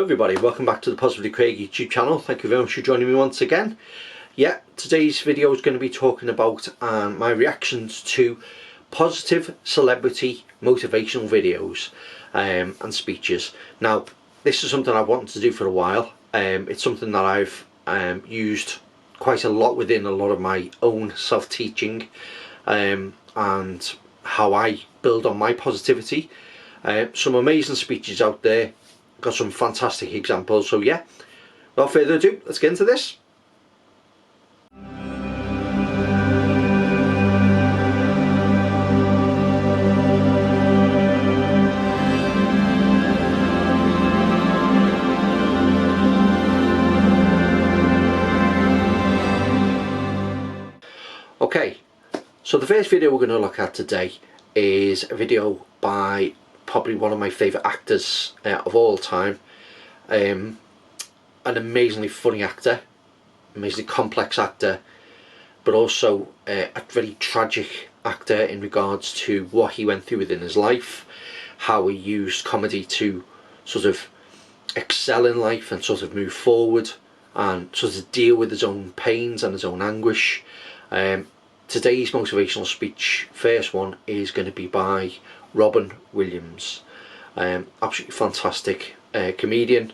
everybody, welcome back to the Positively Craig YouTube channel. Thank you very much for joining me once again. Yeah, today's video is going to be talking about my reactions to positive celebrity motivational videos and speeches. Now, this is something I've wanted to do for a while. It's something that I've used quite a lot within a lot of my own self-teaching and how I build on my positivity. Some amazing speeches out there, got some fantastic examples. So yeah, without further ado, let's get into this. Okay, so the first video we're going to look at today is a video by probably one of my favourite actors of all time. An amazingly funny actor, amazingly complex actor, but also a very tragic actor in regards to what he went through within his life, how he used comedy to sort of excel in life and sort of move forward and sort of deal with his own pains and his own anguish. Today's motivational speech, first one, is going to be by Robin Williams. Absolutely fantastic comedian,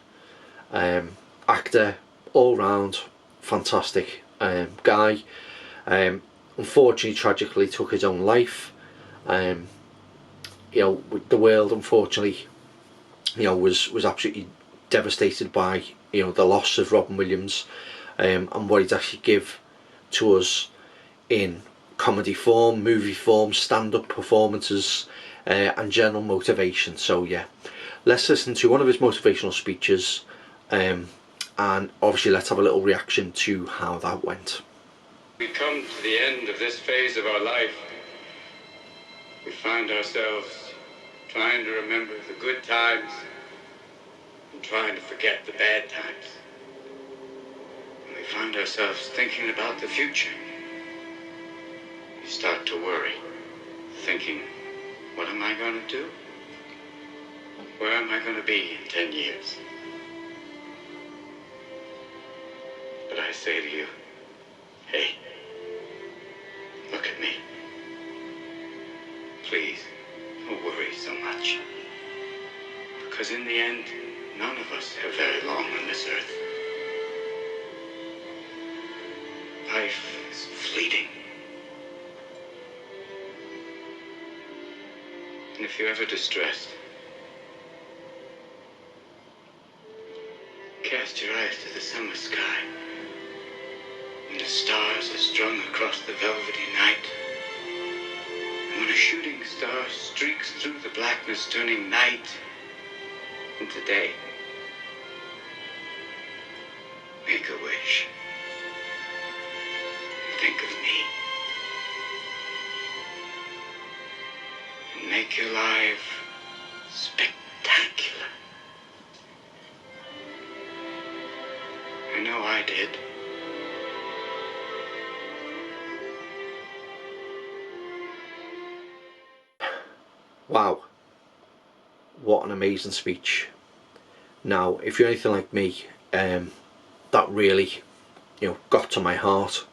actor, all round fantastic guy. Unfortunately, tragically took his own life. You know, the world unfortunately, you know, was absolutely devastated by, you know, the loss of Robin Williams and what he'd actually give to us in comedy form, movie form, stand-up performances and general motivation. So yeah, let's listen to one of his motivational speeches and obviously let's have a little reaction to how that went. We come to the end of this phase of our life. We find ourselves trying to remember the good times and trying to forget the bad times. And we find ourselves thinking about the future. You start to worry, thinking, what am I going to do? Where am I going to be in 10 years? But I say to you, hey, look at me. Please, don't worry so much. Because in the end, none of us have very long on this earth. Life is fleeting. And if you're ever distressed, cast your eyes to the summer sky, when the stars are strung across the velvety night, and when a shooting star streaks through the blackness, turning night into day. Make a wish. Think of me. Make your life spectacular. I know I did. Wow, what an amazing speech. Now, if you're anything like me, that really, you know, got to my heart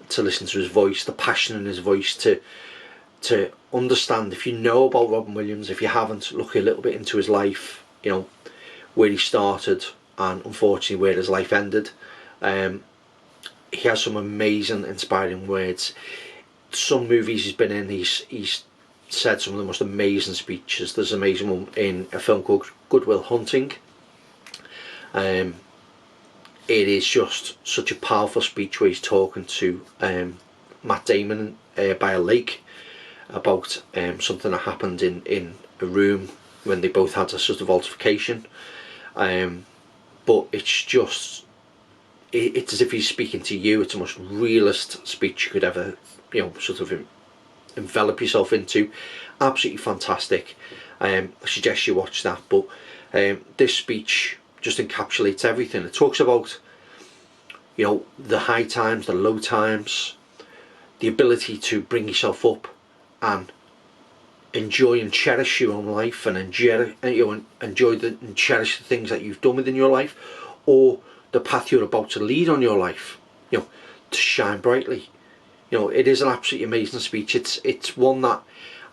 to listen to his voice, the passion in his voice, to understand. If you know about Robin Williams, if you haven't, look a little bit into his life, you know, where he started and unfortunately where his life ended. He has some amazing, inspiring words. Some movies he's been in, he's said some of the most amazing speeches. There's an amazing one in a film called Good Will Hunting. It is just such a powerful speech where he's talking to Matt Damon by a lake about something that happened in a room when they both had a sort of altercation. But it's just, it's as if he's speaking to you. It's the most realist speech you could ever, you know, sort of envelop yourself into. Absolutely fantastic. I suggest you watch that. But this speech just encapsulates everything. It talks about, you know, the high times, the low times, the ability to bring yourself up and enjoy and cherish your own life, and enjoy, and cherish the things that you've done within your life, or the path you're about to lead on your life, to shine brightly. It is an absolutely amazing speech. It's one that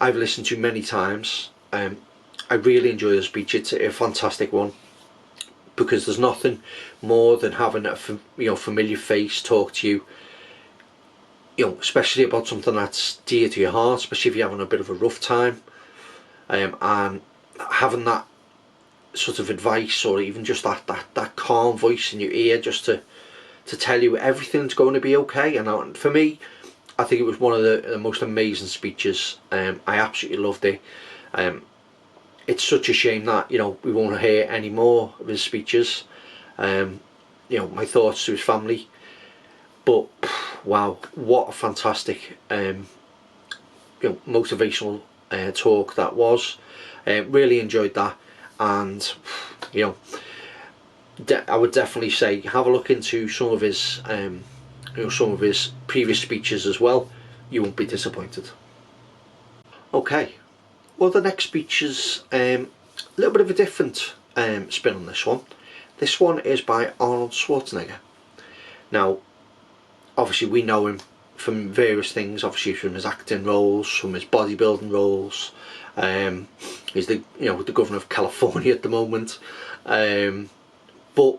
I've listened to many times. I really enjoy the speech. It's a fantastic one, because there's nothing more than having a familiar face talk to you, especially about something that's dear to your heart, especially if you're having a bit of a rough time, and having that sort of advice, or even just that calm voice in your ear, just to tell you everything's going to be okay. And for me, I think it was one of the most amazing speeches. I absolutely loved it. It's such a shame that we won't hear any more of his speeches. My thoughts to his family. But wow, what a fantastic motivational talk that was. Really enjoyed that, and I would definitely say have a look into some of his previous speeches as well. You won't be disappointed. Okay, well, the next speech is a little bit of a different spin on this one. This one is by Arnold Schwarzenegger. Now, obviously we know him from various things, obviously from his acting roles, from his bodybuilding roles. He's the governor of California at the moment, but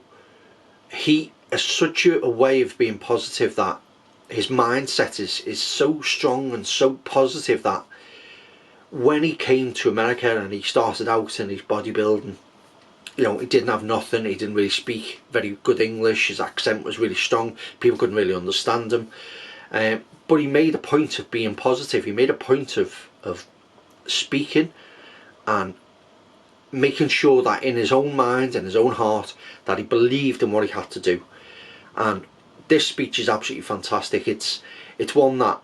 he has such a way of being positive, that his mindset is so strong and so positive, that when he came to America and he started out in his bodybuilding, he didn't have nothing. He didn't really speak very good English. His accent was really strong. People couldn't really understand him. But he made a point of being positive. He made a point of speaking and making sure that in his own mind and his own heart that he believed in what he had to do. And this speech is absolutely fantastic. It's one that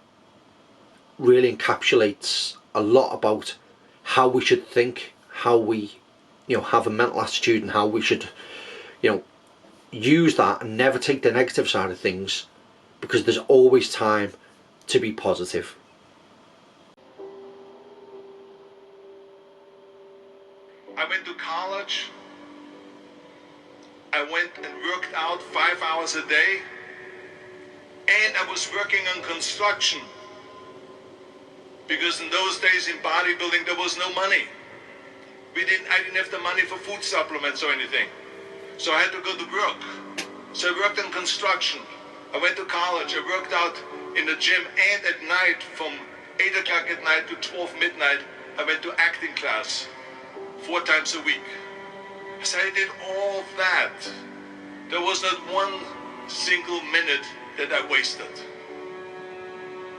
really encapsulates a lot about how we should think, how we have a mental attitude, and how we should use that and never take the negative side of things, because there's always time to be positive. I went to college. I went and worked out 5 hours a day, and I was working on construction, because in those days in bodybuilding there was no money. I didn't have the money for food supplements or anything, so I had to go to work. So I worked in construction. I went to college. I worked out in the gym, and at night from 8 o'clock at night to 12 midnight I went to acting class 4 times a week. So I did all that. There was not one single minute that I wasted.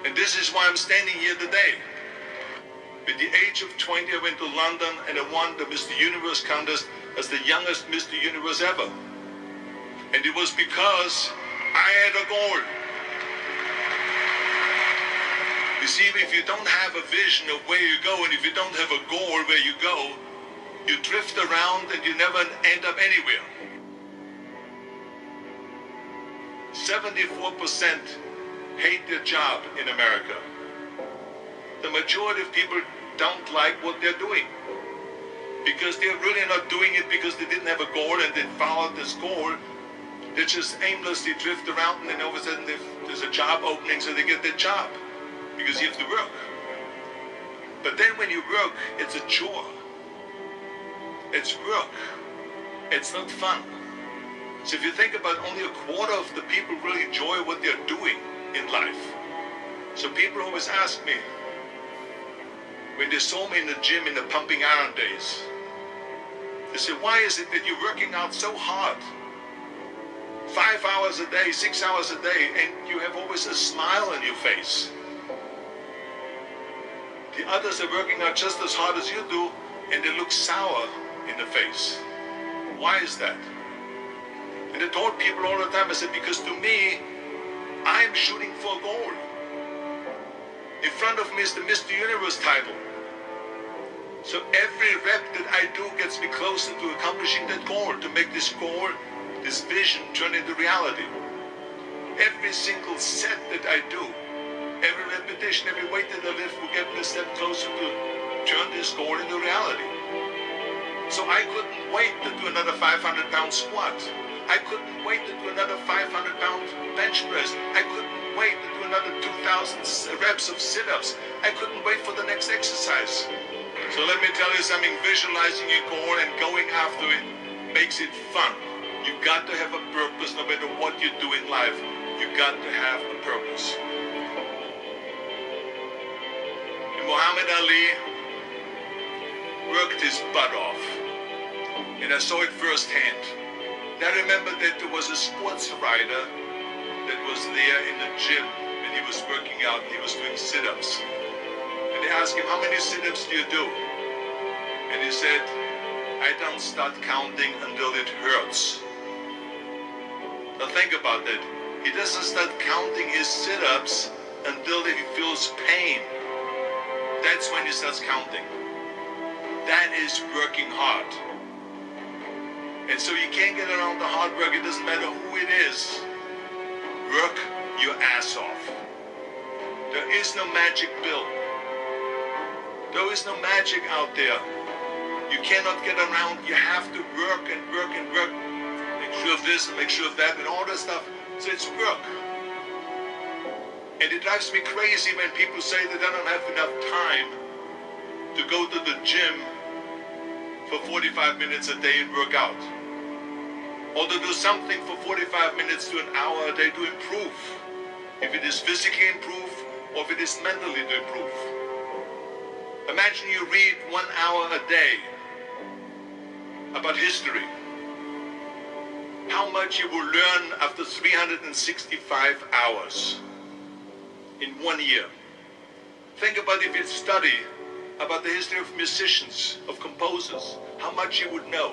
And this is why I'm standing here today. At the age of 20, I went to London and I won the Mr. Universe contest as the youngest Mr. Universe ever. And it was because I had a goal. You see, if you don't have a vision of where you go, and if you don't have a goal where you go, you drift around and you never end up anywhere. 74% hate their job in America. The majority of people don't like what they're doing, because they're really not doing it because they didn't have a goal and they followed this goal. They just aimlessly drift around, and then all of a sudden there's a job opening, so they get their job because you have to work. But then when you work, it's a chore. It's work. It's not fun. So if you think about, only a quarter of the people really enjoy what they're doing in life. So people always ask me, when they saw me in the gym in the pumping iron days, they said, why is it that you're working out so hard? 5 hours a day, 6 hours a day, and you have always a smile on your face. The others are working out just as hard as you do, and they look sour in the face. Why is that? And I told people all the time, I said, because to me, I'm shooting for a goal. In front of me is the Mr. Universe title. So every rep that I do gets me closer to accomplishing that goal, to make this goal, this vision, turn into reality. Every single set that I do, every repetition, every weight that I lift will get me a step closer to turn this goal into reality. So I couldn't wait to do another 500-pound squat. I couldn't wait to do another 500-pound bench press. I couldn't wait to do another 2,000 reps of sit-ups. I couldn't wait for the next exercise. So let me tell you something, visualizing your goal and going after it makes it fun. You've got to have a purpose no matter what you do in life. You've got to have a purpose. And Muhammad Ali worked his butt off. And I saw it firsthand. And I remember that there was a sports writer that was there in the gym and he was working out, he was doing sit-ups. And they asked him, how many sit-ups do you do? And he said, I don't start counting until it hurts. Now think about that. He doesn't start counting his sit-ups until he feels pain. That's when he starts counting. That is working hard. And so you can't get around the hard work. It doesn't matter who it is. Work your ass off. There is no magic pill. There is no magic out there. You cannot get around. You have to work and work and work. Make sure of this and make sure of that and all that stuff. So it's work. And it drives me crazy when people say that they don't have enough time to go to the gym for 45 minutes a day and work out. Or to do something for 45 minutes to an hour a day to improve. If it is physically improve or if it is mentally to improve. Imagine you read 1 hour a day about history. How much you will learn after 365 hours in 1 year. Think about if you study about the history of musicians, of composers, how much you would know.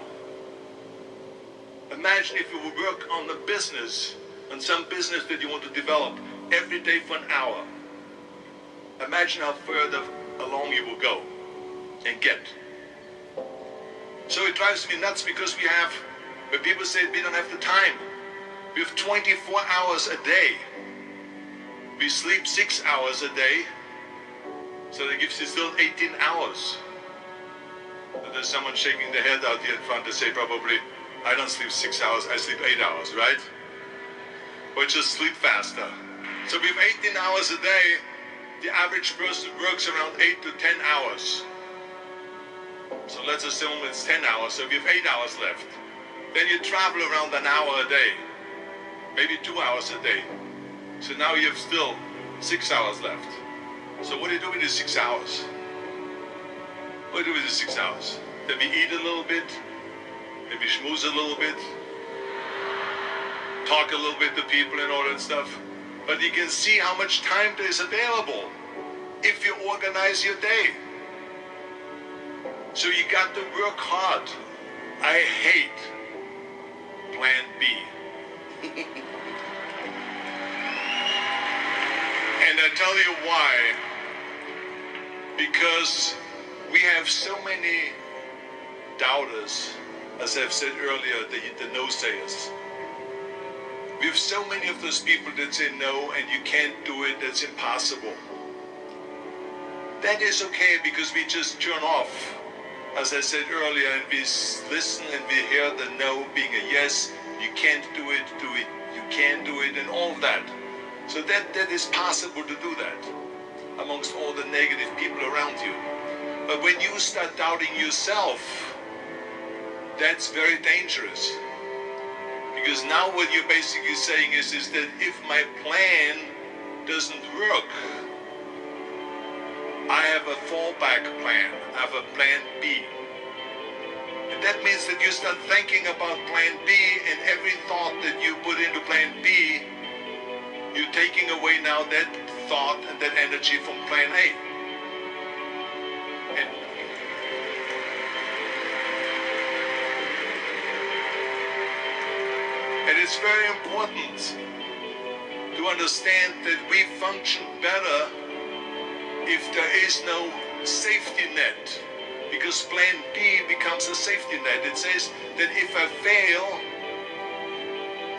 Imagine if you would work on a business, on some business that you want to develop every day for an hour. Imagine how further along you will go and get. So it drives me nuts because we have, when people say we don't have the time, we have 24 hours a day. We sleep 6 hours a day, so that gives you still 18 hours. And there's someone shaking their head out here in front to say probably, I don't sleep 6 hours, I sleep 8 hours, right? Or just sleep faster. So we have 18 hours a day. The average person works around 8 to 10 hours. So let's assume it's 10 hours, so we have 8 hours left. Then you travel around an hour a day, maybe 2 hours a day. So now you have still 6 hours left. So what do you do with these 6 hours? What do you do with these 6 hours? Then we eat a little bit, maybe schmooze a little bit, talk a little bit to people and all that stuff. But you can see how much time there is available if you organize your day. So you got to work hard. I hate Plan B. And I tell you why. Because we have so many doubters, as I've said earlier, the no-sayers. We have so many of those people that say no and you can't do it, that's impossible. That is okay because we just turn off, as I said earlier, and we listen and we hear the no being a yes. You can't do it, you can't do it, and all of that. So that is possible to do that amongst all the negative people around you. But when you start doubting yourself, that's very dangerous. Because now what you're basically saying is that if my plan doesn't work, I have a fallback plan. I have a plan B. And that means that you start thinking about plan B, and every thought that you put into plan B, you're taking away now that thought and that energy from plan A. And it's very important to understand that we function better if there is no safety net, because plan B becomes a safety net. It says that if I fail,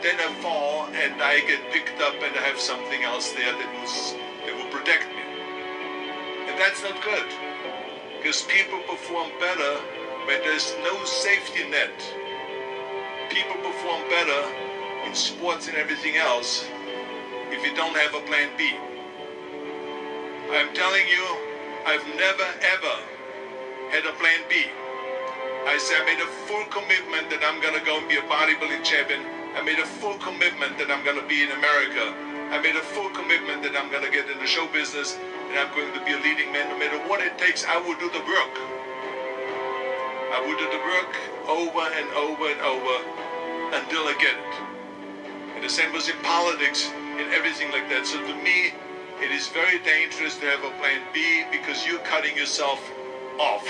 then I fall and I get picked up and I have something else there that will protect me. And that's not good. Because people perform better when there's no safety net. People perform better in sports and everything else if you don't have a plan B. I'm telling you, I've never ever had a plan B. I said I made a full commitment that I'm gonna go and be a bodybuilding champion. I made a full commitment that I'm gonna be in America. I made a full commitment that I'm gonna get in the show business and I'm going to be a leading man. No matter what it takes, I will do the work. I will do the work over and over and over until I get it. And the same was in politics, in everything like that. So to me, it is very dangerous to have a plan B because you're cutting yourself off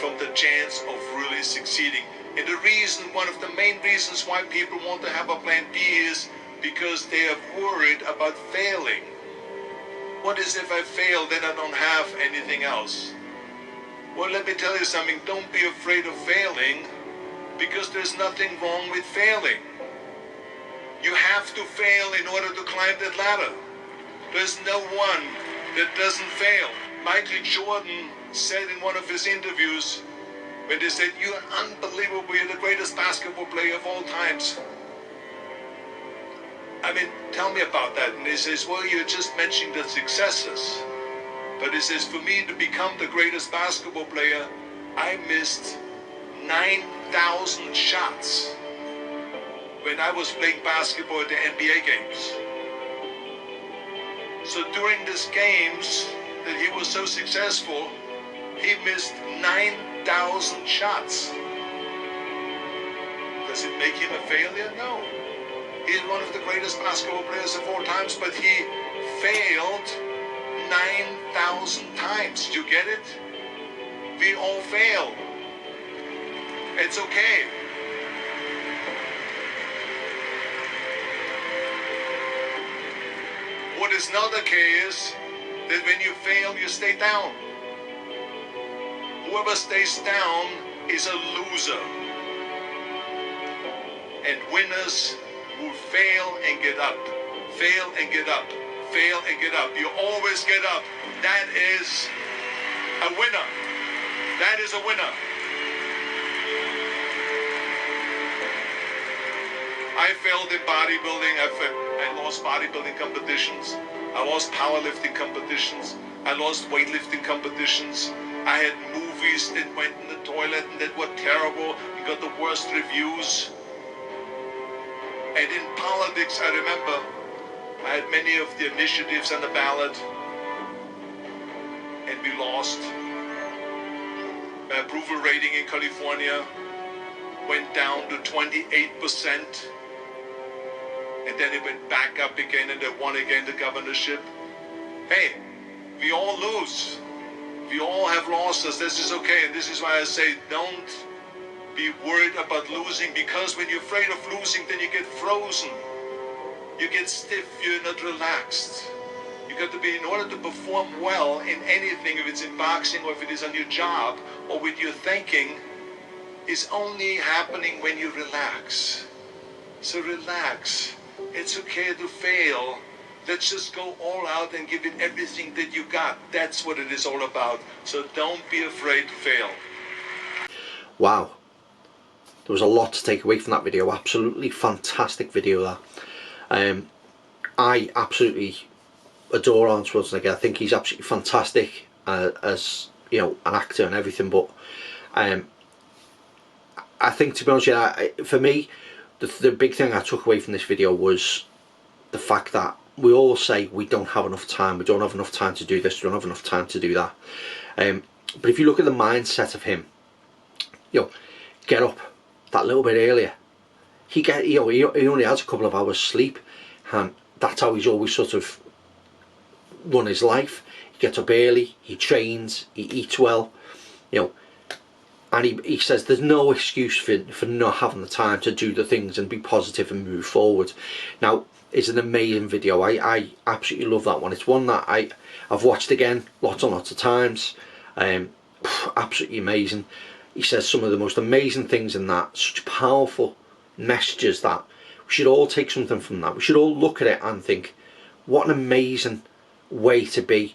from the chance of really succeeding. And the reason, one of the main reasons why people want to have a plan B is because they are worried about failing. What is if I fail, then I don't have anything else? Well, let me tell you something, don't be afraid of failing because there's nothing wrong with failing. You have to fail in order to climb that ladder. There's no one that doesn't fail. Michael Jordan said in one of his interviews, when they said, "You're unbelievable, you're the greatest basketball player of all times." I mean, tell me about that. And he says, well, you're just mentioning the successes. But he says, for me to become the greatest basketball player, I missed 9,000 shots when I was playing basketball at the NBA games. So during these games that he was so successful, he missed 9,000 shots. Does it make him a failure? No. He's one of the greatest basketball players of all times, but he failed 9,000 times. Do you get it? We all fail. It's okay. What is not okay is that when you fail, you stay down. Whoever stays down is a loser. And winners will fail and get up, fail and get up, fail and get up. You always get up. That is a winner. That is a winner. I failed in bodybuilding. I lost bodybuilding competitions. I lost powerlifting competitions. I lost weightlifting competitions. I had movies that went in the toilet and that were terrible and got the worst reviews. And in politics, I remember I had many of the initiatives on the ballot, and we lost. My approval rating in California went down to 28%, and then it went back up again, and I won again the governorship. Hey, we all lose. We all have losses. This is okay, and this is why I say don't be worried about losing, because when you're afraid of losing, then you get frozen. You get stiff, you're not relaxed. You got to be, in order to perform well in anything, if it's in boxing or if it is on your job or with your thinking, is only happening when you relax. So relax. It's okay to fail. Let's just go all out and give it everything that you got. That's what it is all about. So don't be afraid to fail. Wow. There was a lot to take away from that video. Absolutely fantastic video that. I absolutely adore Arnold Schwarzenegger. I think he's absolutely fantastic as, you know, an actor and everything. But I think, to be honest with you, for me, the big thing I took away from this video was the fact that we all say we don't have enough time. We don't have enough time to do this. We don't have enough time to do that. But if you look at the mindset of him, you know, get up that little bit earlier. He only has a couple of hours sleep, and that's how he's always sort of run his life. He gets up early, he trains, he eats well, you know, and he says there's no excuse for not having the time to do the things and be positive and move forward. Now, it's an amazing video. I absolutely love that one. It's one that I've watched again lots and lots of times. Absolutely amazing. He says some of the most amazing things in that, such powerful messages that we should all take something from that. We should all look at it and think, what an amazing way to be.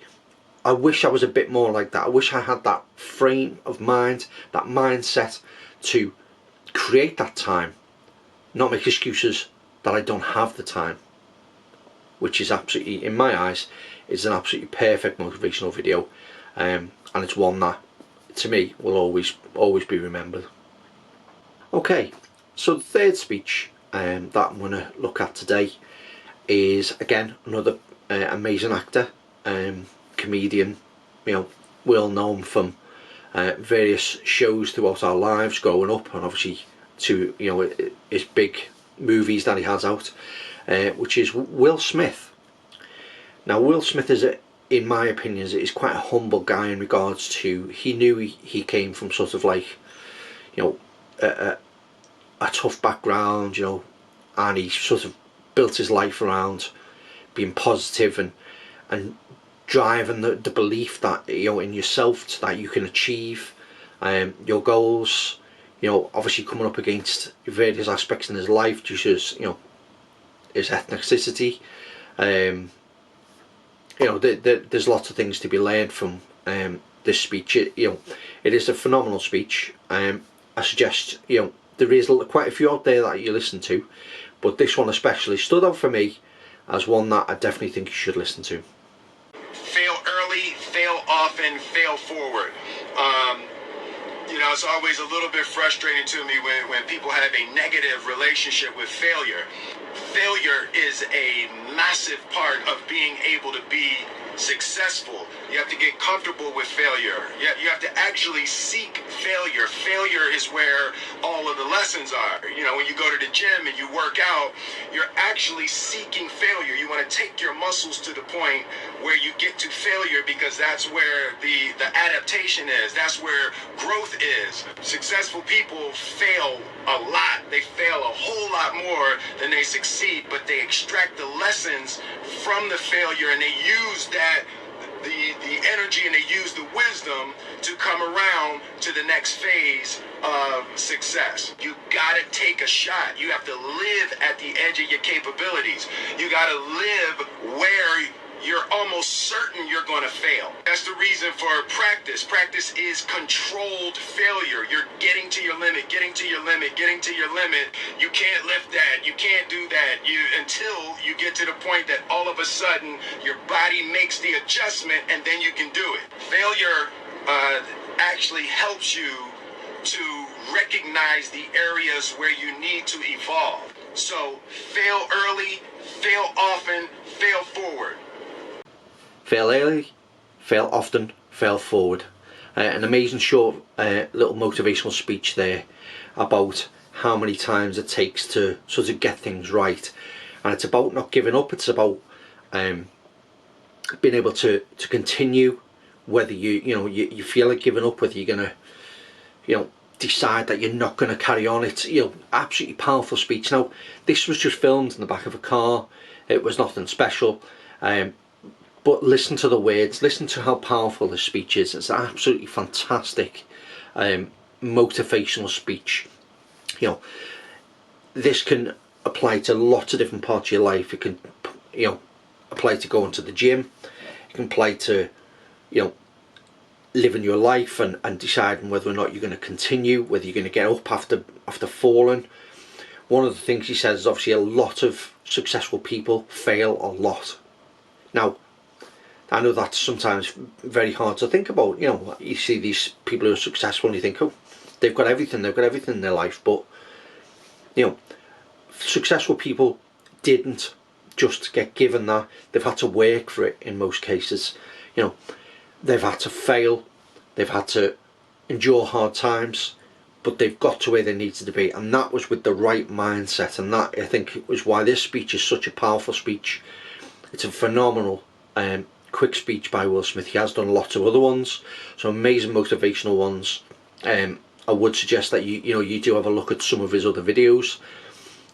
I wish I was a bit more like that. I wish I had that frame of mind, that mindset to create that time, not make excuses that I don't have the time, which is absolutely, in my eyes, is an absolutely perfect motivational video, and it's one that, to me, will always be remembered. Okay, so the third speech that I'm going to look at today is, again, another amazing actor, comedian, well known from various shows throughout our lives growing up, and obviously to his big movies that he has out, which is Will Smith. Now, Will Smith is, in my opinion, is quite a humble guy in regards to, he knew he came from sort of like, a tough background, and he sort of built his life around being positive and driving the belief that in yourself, so that you can achieve your goals. Obviously coming up against various aspects in his life due to his ethnicity. There's lots of things to be learned from this speech. It is a phenomenal speech. I suggest there is quite a few out there that you listen to, but this one especially stood out for me as one that I definitely think you should listen to. Fail early, fail often, fail forward. It's always a little bit frustrating to me when people have a negative relationship with failure. Failure is a massive part of being able to be successful. You have to get comfortable with failure. You have to actually seek failure. Failure is where all of the lessons are. When you go to the gym and you work out, you're actually seeking failure. You want to take your muscles to the point where you get to failure, because that's where the adaptation is. That's where growth is. Successful people fail a lot. They fail a whole lot more than they succeed, but they extract the lessons from the failure, and they use that the energy, and they use the wisdom to come around to the next phase of success. You gotta take a shot. You have to live at the edge of your capabilities. You gotta live where you're almost certain you're going to fail. That's the reason for practice. Practice is controlled failure. You're getting to your limit, getting to your limit, getting to your limit. You can't lift that. You can't do that. Until you get to the point that all of a sudden your body makes the adjustment, and then you can do it. Failure actually helps you to recognize the areas where you need to evolve. So fail early, fail often, fail forward. Fail early, fail often, fail forward. An amazing short little motivational speech there about how many times it takes to sort of get things right, and it's about not giving up. It's about being able to continue, whether you feel like giving up, whether you're gonna decide that you're not going to carry on. It's absolutely powerful speech. Now, this was just filmed in the back of a car. It was nothing special, but listen to the words, listen to how powerful this speech is. It's an absolutely fantastic motivational speech. This can apply to lots of different parts of your life. It can apply to going to the gym. It can apply to living your life and deciding whether or not you're going to continue, whether you're going to get up after falling. One of the things he says is obviously a lot of successful people fail a lot. Now, I know that's sometimes very hard to think about. You see these people who are successful and you think, oh, they've got everything in their life. But successful people didn't just get given that. They've had to work for it in most cases. They've had to fail, they've had to endure hard times, but they've got to where they needed to be, and that was with the right mindset. And that, I think, was why this speech is such a powerful speech. It's a phenomenal quick speech by Will Smith. He has done lots of other ones, some amazing motivational ones. I would suggest that you do have a look at some of his other videos.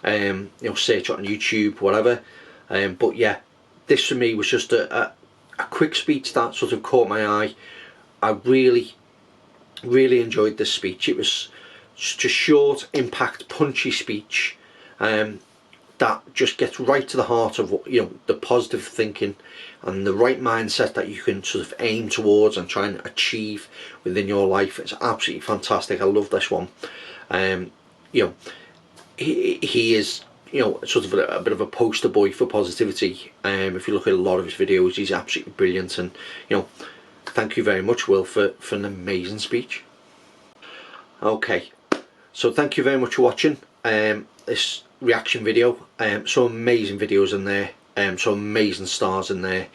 Search it on YouTube, whatever. But yeah, this for me was just a quick speech that sort of caught my eye. I really enjoyed this speech. It was just a short, impact, punchy speech, that just gets right to the heart of what, you know, the positive thinking and the right mindset that you can sort of aim towards and try and achieve within your life. It's absolutely fantastic. I love this one. You know, he is, you know, sort of a bit of a poster boy for positivity. If you look at a lot of his videos, he's absolutely brilliant. And, you know, thank you very much, Will, for an amazing speech. Okay, so thank you very much for watching this reaction video. So amazing videos in there, so amazing stars in there,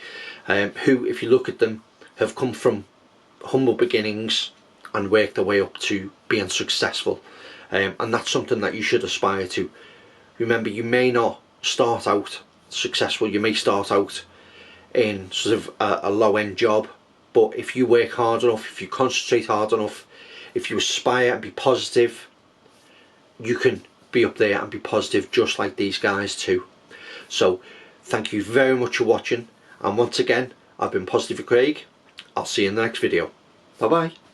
who, if you look at them, have come from humble beginnings and worked their way up to being successful, and that's something that you should aspire to. Remember, you may not start out successful, you may start out in sort of a low-end job, but if you work hard enough, if you concentrate hard enough, if you aspire and be positive, you can be up there and be positive just like these guys too. So thank you very much for watching, and once again, I've been Positive with Craig. I'll see you in the next video. Bye bye.